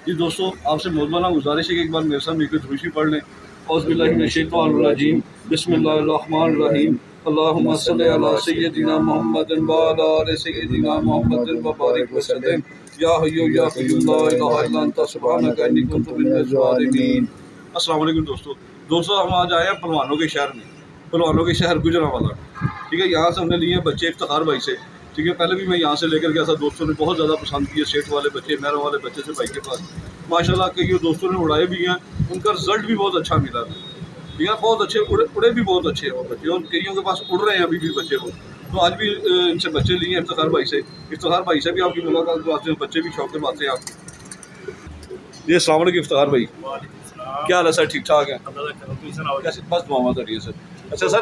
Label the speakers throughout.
Speaker 1: जी दोस्तों, आपसे मौजूदा गुजारिश है कि एक बार मेरे साथ मिलकर दुरूशी पढ़ लें। औज़ुबिल्लाहिमिनश्शैतानिर्रजीम, बिस्मिल्लाहिर्रहमानिर्रहीम, अल्लाहुम्मा सल्लि अला सय्यिदिना मुहम्मदिन व अला आलि सय्यिदिना मुहम्मदिन व बारिक वसल्लिम। या हय्यु या क़य्यूम ला इलाहा इल्ला अंता सुब्हानका इन्नी कुन्तु मिनज़ ज़ालिमीन। अस्सलाम वालेकुम दोस्तों, हम आज आए हैं पहलवानों के शहर में, पहलवानों के शहर गुजरांवाला। ठीक है, यहाँ से हमने लिए हैं बच्चे इफ्तिखार भाई से। ठीक है, पहले भी मैं यहाँ से लेकर गया था, दोस्तों ने बहुत ज़्यादा पसंद किए। सेठ वाले बच्चे, मेहरों वाले बच्चे से भाई के पास माशाल्लाह कई दोस्तों ने उड़ाए भी हैं, उनका रिजल्ट भी बहुत अच्छा मिला। ठीक है, बहुत अच्छे उड़े भी बहुत अच्छे हैं वो बच्चे, और कईयों के पास उड़ रहे हैं अभी भी बच्चे वो। तो आज भी इनसे बच्चे लिए हैं इफ्तिखार भाई से। इफ्तिखार भाई से भी आपकी मुलाकात करवाते हैं, बच्चे भी शौक के बातें आप। जी अस्सलाम वालेकुम इफ्तिखार भाई, क्या हाल है सर? ठीक ठाक है? कैसे? बस दुआवां करिए सर। अच्छा सर,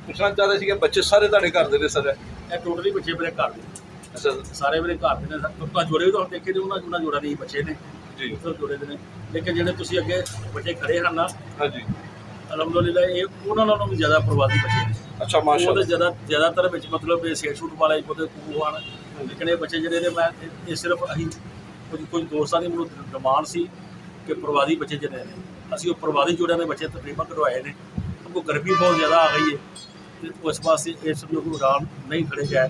Speaker 1: पूछना चाह रहे थे कि बच्चे सारे ਤੁਹਾਡੇ ਘਰ ਦੇ ਨੇ ਸਰ?
Speaker 2: ਇਹ ਟੋਟਲੀ ਬੱਚੇ ਮੇਰੇ ਘਰ ਦੇ
Speaker 1: अच्छा
Speaker 2: ਸਾਰੇ ਮੇਰੇ ਘਰ ਦੇ ਨੇ। ਤਾਂ ਜੋੜੇ ਵੀ ਤੁਹਾਨੂੰ ਦੇਖੇ ਨੇ, ਉਹਨਾਂ ਜੋੜਾ ਨਹੀਂ ਬੱਚੇ ਨੇ
Speaker 1: जी।
Speaker 2: ਉੱਧਰ ਜੋੜੇ ਦੇ ਨੇ। ਲੇਕਿਨ ਜਿਹੜੇ ਤੁਸੀਂ ਅੱਗੇ ਬੱਚੇ ਖੜੇ ਹਨ ਨਾ,
Speaker 1: हाँ जी।
Speaker 2: ਅਲਹਮਦੁਲਿਲਾ ਇਹ ਉਹਨਾਂ ਨਾਲੋਂ ਵੀ ਜ਼ਿਆਦਾ ਪ੍ਰਵਾਸੀ ਬੱਚੇ ਨੇ।
Speaker 1: अच्छा
Speaker 2: ਉਹਦੇ
Speaker 1: माशाल्लाह।
Speaker 2: ਜ਼ਿਆਦਾਤਰ ਵਿੱਚ ਮਤਲਬ ਇਹ ਸੇਟ ਸ਼ੂਟ ਵਾਲੇ ਉਹਦੇ ਕੂ ਹਨ। ਲੇਕਿਨ ਇਹ ਬੱਚੇ ਜਿਹੜੇ ਨੇ, ਮੈਂ ਇਹ ਸਿਰਫ ਅਸੀਂ ਕੁਝ ਦੋਸਤਾਂ ਦੀ ਮੈਨੂੰ ਡਿਮਾਂਡ ਸੀ ਕਿ ਪ੍ਰਵਾਸੀ ਬੱਚੇ ਜਿਹੜੇ ਨੇ, ਅਸੀਂ ਉਹ ਪ੍ਰਵਾਸੀ ਜੋੜਿਆਂ ਦੇ ਬੱਚੇ ਤਕਰੀਬਨ ਕਢਵਾਏ ਨੇ। ਕਿਉਂਕਿ ਗਰਮੀ ਬਹੁਤ ਜ਼ਿਆਦਾ ਆ ਗਈ ਹੈ ਤੇ ਉਸ ਵਾਸਤੇ ਇਹ ਸਮਝੋ ਕਿ ਉਡਾਨ ਨਹੀਂ ਖੜੇ ਗਏ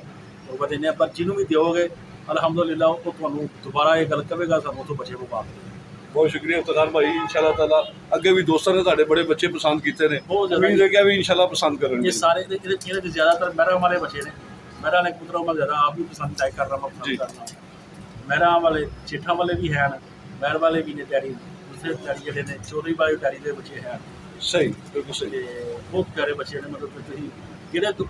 Speaker 2: ਉਹ ਬਦੇ ਨੇ। ਪਰ ਜਿਹਨੂੰ ਵੀ ਦਿਓਗੇ ਅਲਹਮਦੁਲਿਲਾ ਉਹ ਤੁਹਾਨੂੰ ਦੁਬਾਰਾ ਇਹ ਗੱਲ ਕਹੇਗਾ ਸਾਨੂੰ ਉੱਥੋਂ ਬੱਚੇ ਮੁਕਾ ਕੇ।
Speaker 1: बहुत शुक्रिया इफ्तिखार भाई, इंशाल्लाह ताला अगे भी दोस्तों ने ਤੁਹਾਡੇ बड़े बच्चे पसंद किए ने, उम्मीद है कि भी इंशाल्लाह पसंद करेंगे।
Speaker 2: ये सारे इन्हें ज़्यादातर मेरा वाले बच्चे ने, मेरा ने कबूतरों में ज़्यादा आप भी पसंद लाइक कर रहा, मैं पसंद कर रहा। मेरा वाले चिट्ठा वाले भी हैं, मैर वाले भी ने डैडी, दूसरे डैडी जड़े ने चौधरी वाले डैडी के बच्चे हैं।
Speaker 1: सही, बिल्कुल सही।
Speaker 2: बहुत प्यारे बच्चे ने, मतलब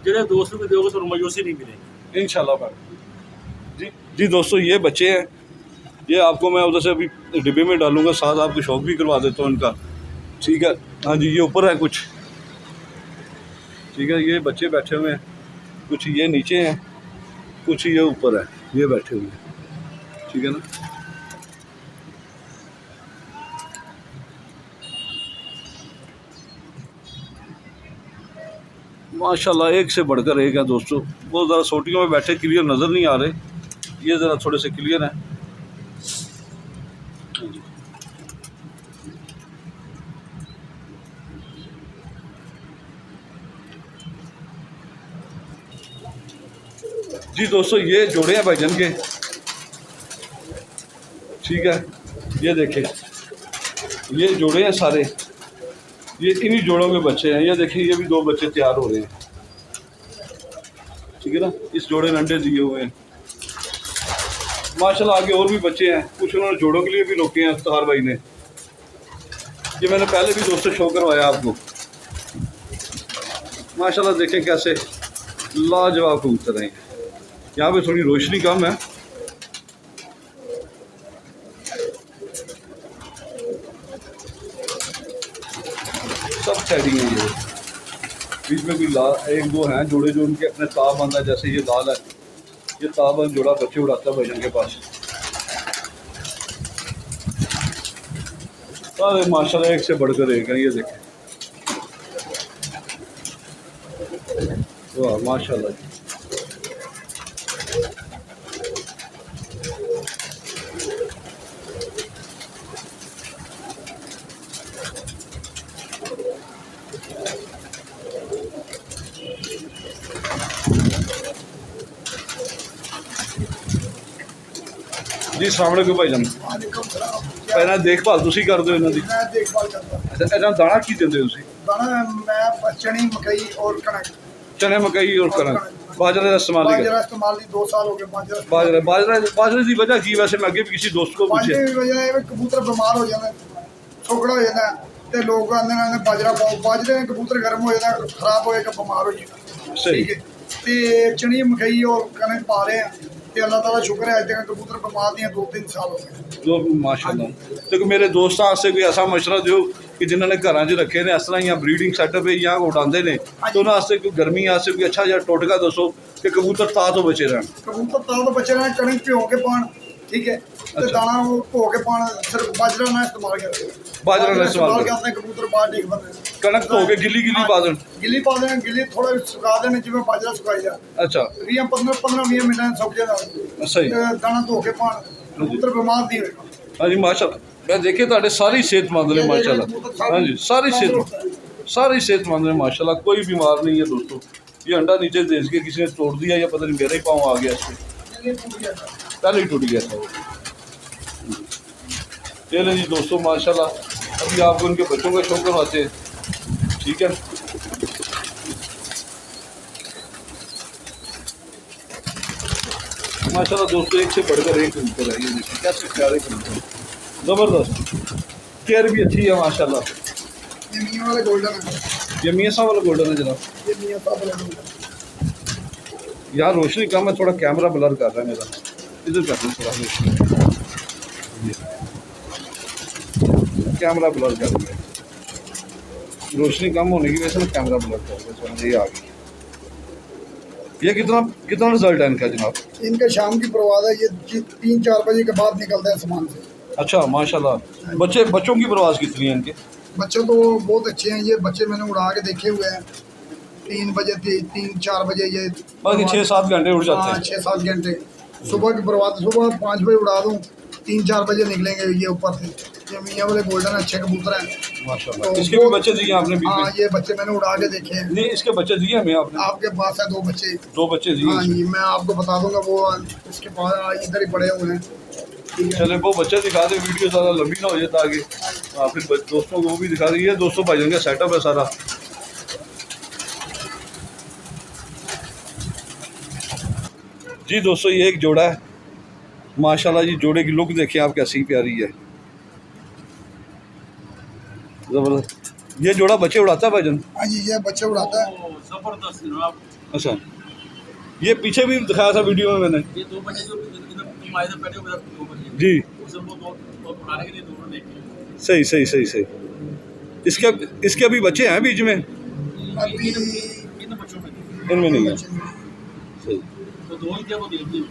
Speaker 2: जो दोस्त भी दोगे तो मायूसी नहीं मिलेगी
Speaker 1: इंशाल्लाह भाई। जी दोस्तों, ये बच्चे हैं, ये आपको मैं उधर से अभी डिब्बे में डालूंगा, साथ आपको शौक भी करवा देता हूँ इनका। ठीक है, हाँ जी, ये ऊपर है कुछ। ठीक है, ये बच्चे बैठे हुए हैं, कुछ ये नीचे हैं, कुछ ये ऊपर है, ये बैठे हुए हैं। ठीक है ना। माशाल्लाह एक से बढ़कर एक है दोस्तों। वो ज़रा सोटियों में बैठे क्लियर नज़र नहीं आ रहे, ये ज़रा थोड़े से क्लियर है। जी दोस्तों, ये जोड़े हैं भाईजान के। ठीक है, ये देखें, ये जोड़े हैं सारे, ये इन्हीं जोड़ों के बच्चे हैं। ये देखिए, ये भी दो बच्चे तैयार हो रहे हैं। ठीक है ना, इस जोड़े ने अंडे दिए हुए हैं माशाल्लाह। आगे और भी बच्चे हैं, कुछ उन्होंने जोड़ों के लिए भी रोके हैं इफ्तिखार भाई ने। ये मैंने पहले भी दोस्तों शो करवाया आपको। माशाल्लाह देखें कैसे लाजवाब कबूतर हैं। यहाँ पे थोड़ी रोशनी कम है। सब सेटिंग है। ये बीच में भी लाल एक दो हैं जोड़े जो उनके अपने ताब बंद है, जैसे ये लाल है, ये ताब बंद जोड़ा बच्चे उड़ाता है भाईजान के पास। सारे माशाल्लाह एक से बढ़कर एक है। ये देखें, वाह माशाल्लाह। जी अस्सलाम वालेकुम भाईजान। पहला देखभाल तुसी करदे हो इन्हां दी?
Speaker 3: मैं देखभाल करता।
Speaker 1: अच्छा, इन्हां दाना की दिंदे हो तुसी?
Speaker 3: दाना मैं चने मकई और कणक।
Speaker 1: चने मकई और कणक, बाजरे का इस्तेमाल नहीं
Speaker 3: बाजरा इस्तेमाल 2 साल हो गए।
Speaker 1: बाजरे बाजरे की वजह की? वैसे मैं अगे भी किसी दोस्त को पूछे,
Speaker 3: बाजरे की वजह है कबूतर बीमार हो जाता है, छोकड़ा हो जाता है, ते लोग आंदे ने बाजरा पाओ। बाजरे ने कबूतर गर्म हो जाता है, खराब होएगा, बीमार हो जाएगा।
Speaker 1: सही।
Speaker 3: ठीक है, ते चने मकई और कणक पा रहे हैं ते अल्लाह ताला शुक्र है, अज तक कबूतर बीमार नहीं है। 2-3 साल हो गए
Speaker 1: जो माशाल्लाह। तो मेरे दोस्तों से कोई ऐसा मशवरा दो कि जिन्होंने घर च रखे ने इस तरह या ब्रीडिंग सैटअप या उड़ाते हैं, तो उन्होंने कोई गर्मी वास्ते कोई अच्छा जहा टोटका दसो कि कबूतर ता तो बचे रहन।
Speaker 3: कबूतर ता तो बचे रहन, कणक भिओ के पान। ठीक है, तो दाना वो धो के पान, सिर्फ बाजरा ना इस्तेमाल करें।
Speaker 1: बाजरा ना इस्तेमाल
Speaker 3: करते हैं, कबूतर बाहर डिग बंदे।
Speaker 1: कणक धो के गिली गिली पा दें,
Speaker 3: गिली पा दें, गिली थोड़ा सुखा दें जिवें बाजरा सुखाई जा।
Speaker 1: अच्छा,
Speaker 3: 15-20 मिनट सुख जाता।
Speaker 1: सही।
Speaker 3: दाना धो के पान, कबूतर बीमार नहीं होगा।
Speaker 1: हाँ जी माशाल्लाह। मैं देखे तो सारी सेहतमंद ने माशाल्लाह। हाँ जी, सारी सेहतमंद ने माशाल्लाह, कोई बीमार नहीं है दोस्तों। ये अंडा नीचे दे के किसी ने तोड़ दिया या पता नहीं मेरा ही पाँव आ गया इससे, पहले ही टूट गया था वो। ये ले जी दोस्तों माशाल्लाह, अभी आपको उनके बच्चों का शौक करवाते हैं, ठीक है। माशाल्लाह दोस्तों, एक से बढ़कर एक कबूतर है। ये देखिए कैसे प्यारे कबूतर, ज़बरदस्त, केयर भी अच्छी है माशाल्लाह।
Speaker 3: ये मियां वाला गोल्डन है,
Speaker 1: ये मियां साहब वाला गोल्डन है जनाब।
Speaker 3: ये मियां साहब वाला गोल्डन।
Speaker 1: यार रोशनी कम है, थोड़ा कैमरा ब्लर कर रहा है मेरा, इधर कर दूँ थोड़ा कैमरा ब्लर कर रहा है, रोशनी कम होने की वजह से मैं कैमरा ब्लर कर रहा हूँ। ये आ गई। ये कितना रिजल्ट है इनका जनाब?
Speaker 3: इनके शाम की परवाज़ है, ये 3-4 बजे के बाद निकलते हैं सामान से।
Speaker 1: अच्छा माशाल्लाह। बच्चों की परवाज़ कितनी है इनके?
Speaker 3: बच्चे तो बहुत अच्छे हैं, ये बच्चे मैंने उड़ा के देखे हुए हैं। 3 बजे 3-4 बजे ये
Speaker 1: बाकी 6-7 घंटे उड़ जाते हैं।
Speaker 3: 6-7 घंटे सुबह की परवाज़, सुबह 5 बजे उड़ा दूँ, 3-4 बजे निकलेंगे ये ऊपर से। ये मियाँ वाले गोल्डन अच्छे कबूतर हैं
Speaker 1: माशाल्लाह।
Speaker 3: तो
Speaker 1: इसके भी बच्चे दिए आपने?
Speaker 3: हाँ, ये बच्चे मैंने उड़ा के देखे हैं।
Speaker 1: नहीं, इसके बच्चे दिए हमें आपने?
Speaker 3: आपके पास है 2 बच्चे?
Speaker 1: 2 बच्चे दिए।
Speaker 3: हाँ जी, मैं आपको बता दूंगा, वो इसके पास इधर ही पड़े हुए हैं।
Speaker 1: चले वो बच्चे दिखा दे, वीडियो ज़्यादा लंबी ना हो जाए ताकि फिर दोस्तों को वो भी दिखा दीजिए। दोस्तों भाईजान का सेटअप है सारा। जी दोस्तों, ये एक जोड़ा है माशाल्लाह जी। जोड़े की लुक देखिए आप, कैसी प्यारी है, ज़बरदस्त। ये जोड़ा बच्चे उड़ाता है भाईजान?
Speaker 3: हाँ जी, ये बच्चे उड़ाता है।
Speaker 2: जबरदस्त जनाब।
Speaker 1: अच्छा, ये पीछे भी दिखाया था वीडियो में मैंने।
Speaker 2: ये 2 बच्चे जो इधर मायदे बैठे हुए 2 बच्चे
Speaker 1: जी,
Speaker 2: उसे वो दो उठाने के लिए दोनों देखे।
Speaker 1: सही। इसके अभी बच्चे हैं बीच में?
Speaker 3: अभी
Speaker 2: इन बच्चों में
Speaker 1: इनमें नहीं है। सही,
Speaker 2: तो 2 ही थे, वो दे दिए।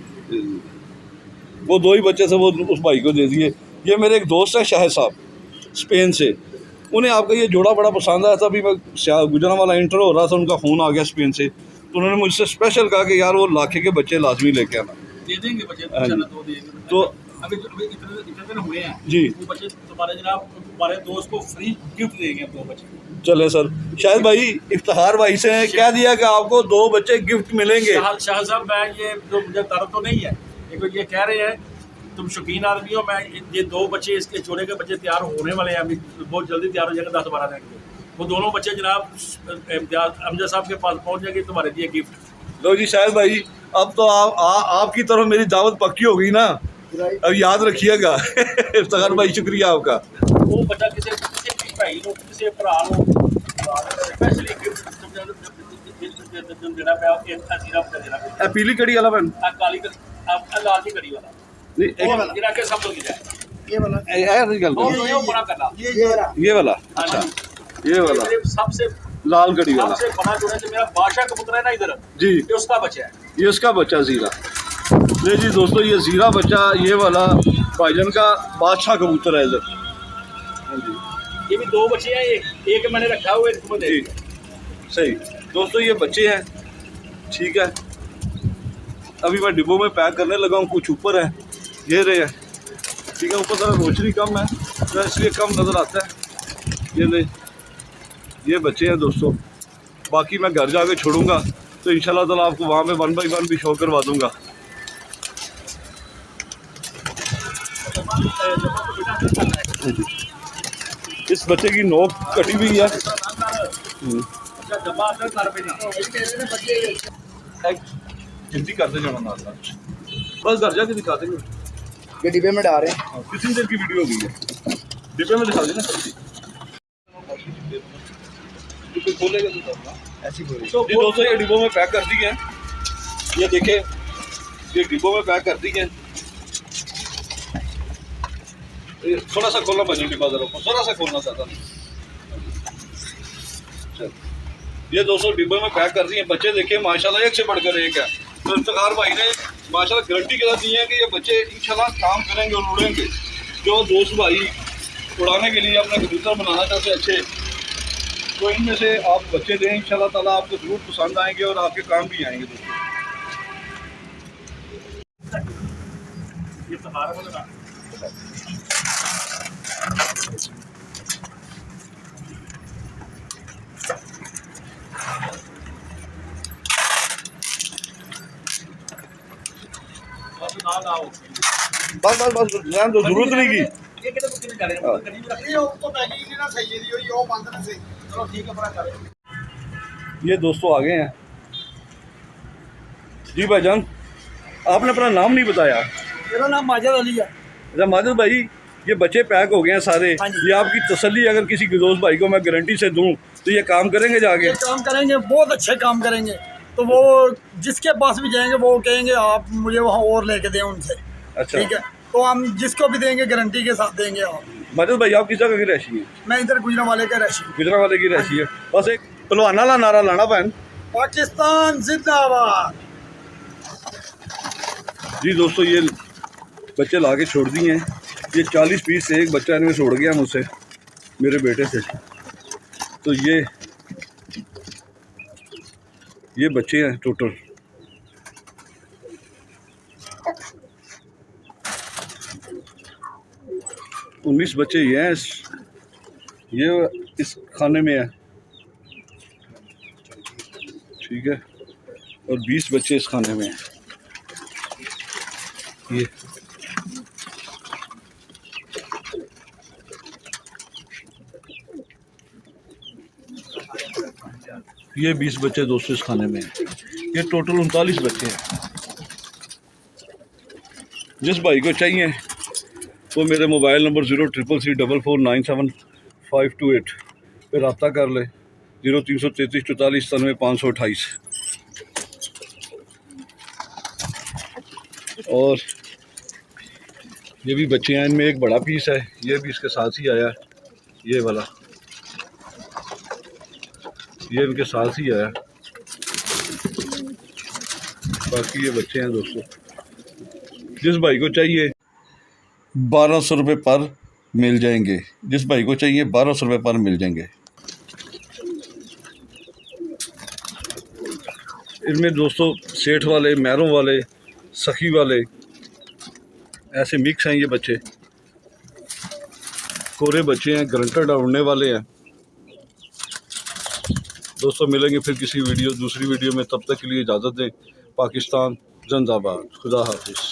Speaker 1: वो 2 ही बच्चे थे, वो उस भाई को दे दिए। ये मेरे एक दोस्त है शाहिद साहब, स्पेन से, उन्हें आपका ये जोड़ा बड़ा पसंद आया था। अभी मैं गुजरांवाला इंटर हो रहा था, उनका फ़ोन आ गया स्पेन से, तो उन्होंने मुझसे स्पेशल कहा कि यार वो लाखे के बच्चे लाजमी लेके आना।
Speaker 2: दे देंगे बच्चे,
Speaker 1: हाँ जी।
Speaker 2: 2 दे देंगे।
Speaker 1: तो
Speaker 2: अभी इतने दिन हुए हैं
Speaker 1: जी,
Speaker 2: वो बच्चे तुम्हारे जनाब, तुम्हारे दोस्त को फ्री गिफ्ट देंगे 2 बच्चे।
Speaker 1: चले सर, शायद भाई इफ्तिखार भाई से कह दिया कि आपको 2 बच्चे गिफ्ट मिलेंगे।
Speaker 2: शाह साहब, मैं ये जो मुझे तरफ तो नहीं है, ये कह रहे हैं तुम शौकीन आदमी हो, मैं ये 2 बच्चे, इसके जोड़े के बच्चे तैयार होने वाले हैं, अभी बहुत जल्दी तैयार हो जाएंगे 10-12 दिन के। वो दोनों बच्चे जनाब अमजद साहब के पास पहुंच जाएंगे, तुम्हारे लिए गिफ्ट।
Speaker 1: लो जी शायद भाई, अब तो आपकी तरफ मेरी दावत पक्की हो गई ना, अब याद रखिएगा। इफ्तिखार भाई शुक्रिया आपका।
Speaker 2: वो बच्चा किसी भाई को, किसी भरा को स्पेशली गिफ्ट देना पाया, जीरा बच्चा देना पाया।
Speaker 1: पीली कड़ी वाला बहन,
Speaker 2: काली लाल की कड़ी वाला
Speaker 1: नहीं,
Speaker 2: गिरा के सब लोग जाए।
Speaker 3: ये वाला
Speaker 2: बड़ा करना,
Speaker 1: ये वाला, अच्छा ये वाला
Speaker 2: सबसे
Speaker 1: लाल कड़ी वाला,
Speaker 2: सबसे बड़ा जोड़ा जो मेरा बादशाह कबूतर है ना इधर
Speaker 1: जी,
Speaker 2: ये उसका बच्चा है।
Speaker 1: ये उसका बच्चा ज़ीरा। ले जी दोस्तों, ये ज़ीरा बच्चा, ये वाला भाईजान का बादशाह कबूतर है इधर। हाँ जी,
Speaker 2: ये भी 2 बच्चे हैं, एक मैंने रखा हुआ है इसको दे।
Speaker 1: जी सही दोस्तों, ये बच्चे हैं, ठीक है। अभी मैं डिब्बों में पैक करने लगा हूँ, कुछ ऊपर है, ये रहे हैं, ठीक है। ऊपर ज़रा रोशनी कम है तो इसलिए कम नज़र आता है। ये ले, ये बच्चे हैं दोस्तों, बाकी मैं घर जाके छोड़ूंगा तो इंशाल्लाह ताला आपको वहाँ पे 1 बाई 1 भी शो करवा दूंगा। इस बच्चे की नोक कटी हुई है। गिनती करते जाना नाल नाल, बस घर जाके दिखा देंगे।
Speaker 3: ये डिब्बे में डाल रहे हैं।
Speaker 1: कितनी देर की वीडियो हो गई है, डिब्बे में दिखा देना। खोलेगा तो तब
Speaker 3: ऐसी बोली।
Speaker 1: जी दोस्तों, ये डिब्बों में पैक कर दी है, ये देखें, ये डिब्बों में पैक कर दी है। थोड़ा सा खोलना बनी डिब्बा, जरा थोड़ा सा खोलना चाहता हूँ। ये दोस्तों डिब्बे में पैक कर दी है। बच्चे देखिए माशाल्लाह एक से बढ़कर एक है। तो इफ्तिखार भाई ने माशाल्लाह गारंटी के साथ दी है कि ये बच्चे इंशाल्लाह काम करेंगे और उड़ेंगे। जो दोस्त भाई उड़ाने के लिए अपना कबूतर बनाना चाहते अच्छे, तो इनमें से आप बच्चे दें, इंशाल्लाह ताला आपको जरूर पसंद आएंगे और आपके काम भी आएंगे दोस्तों।
Speaker 2: ये सहारा वाला
Speaker 1: बस बस बस रहने दो, जरूरत नहीं की।
Speaker 2: ਇਹ ਕਿਹੜੇ ਬੁੱਕੇ ਨੇ ਜਾ ਰਹੇ
Speaker 1: ਹਾਂ।
Speaker 2: ਨੇ ਗੱਡੀ ਵੀ ਰੱਖੀ
Speaker 3: ਨਹੀਂ ਉਹ ਤੋਂ ਪੈ ਗਈ ਨਾ ਸਹੀ ਦੀ ਹੋਈ ਉਹ ਬੰਦ ਨਾ ਸਹੀ
Speaker 2: ਚਲੋ ਠੀਕ ਹੈ ਬੜਾ ਕਰੇ
Speaker 1: ये दोस्तों आ गए हैं जी भाईजान, आपने अपना नाम नहीं बताया।
Speaker 3: ਮੇਰਾ ਨਾਮ ਮਾਜਦ ਅਲੀ ਹੈ।
Speaker 1: अच्छा माजिद भाई, ये बच्चे पैक हो गए हैं सारे,
Speaker 3: हाँ जी।
Speaker 1: ये आपकी तसल्ली अगर किसी दोस्त भाई को मैं गारंटी से दूं तो ये काम करेंगे जाके?
Speaker 3: ये काम करेंगे, बहुत अच्छे काम करेंगे। तो वो जिसके पास भी जाएंगे वो कहेंगे आप मुझे वहाँ और लेके दें उनसे।
Speaker 1: अच्छा
Speaker 3: ठीक है, तो हम जिसको भी देंगे गारंटी के साथ देंगे। आप
Speaker 1: माजिद भाई, आप किस जगह की रहशी हैं?
Speaker 3: मैं इधर गुजरांवाले का रहशी हूँ।
Speaker 1: गुजरांवाले की रहशी है। बस एक पहलवाना ला नारा लाना बहन।
Speaker 3: पाकिस्तान जिंदाबाद।
Speaker 1: जी दोस्तों, ये बच्चे ला के छोड़ दिए हैं। ये 40 पीस से एक बच्चा इनमें छोड़ गया मुझसे, मेरे बेटे से। तो ये बच्चे हैं टोटल 19 बच्चे ये हैं। ये इस खाने में है, ठीक है, और 20 बच्चे इस खाने में हैं। ये 20 बच्चे दोस्तों इस खाने में हैं। ये टोटल 39 बच्चे हैं। जिस भाई को चाहिए वो मेरे मोबाइल नंबर 0333449758 पे रब्ता कर ले। 0333 44 97 528। और ये भी बच्चे हैं, इनमें एक बड़ा पीस है, ये भी इसके साथ ही आया, ये वाला ये इनके साथ ही आया। बाकी ये बच्चे हैं दोस्तों। जिस भाई को चाहिए 1200 रुपये पर मिल जाएंगे। जिस भाई को चाहिए 1200 रुपये पर मिल जाएंगे। इनमें दोस्तों सेठ वाले, मैरों वाले, सखी वाले, ऐसे मिक्स हैं ये बच्चे। कोरे बच्चे हैं, गारंटेड उड़ने वाले हैं। दोस्तों मिलेंगे फिर किसी दूसरी वीडियो में। तब तक के लिए इजाज़त दें। पाकिस्तान जिंदाबाद। खुदा हाफिज़।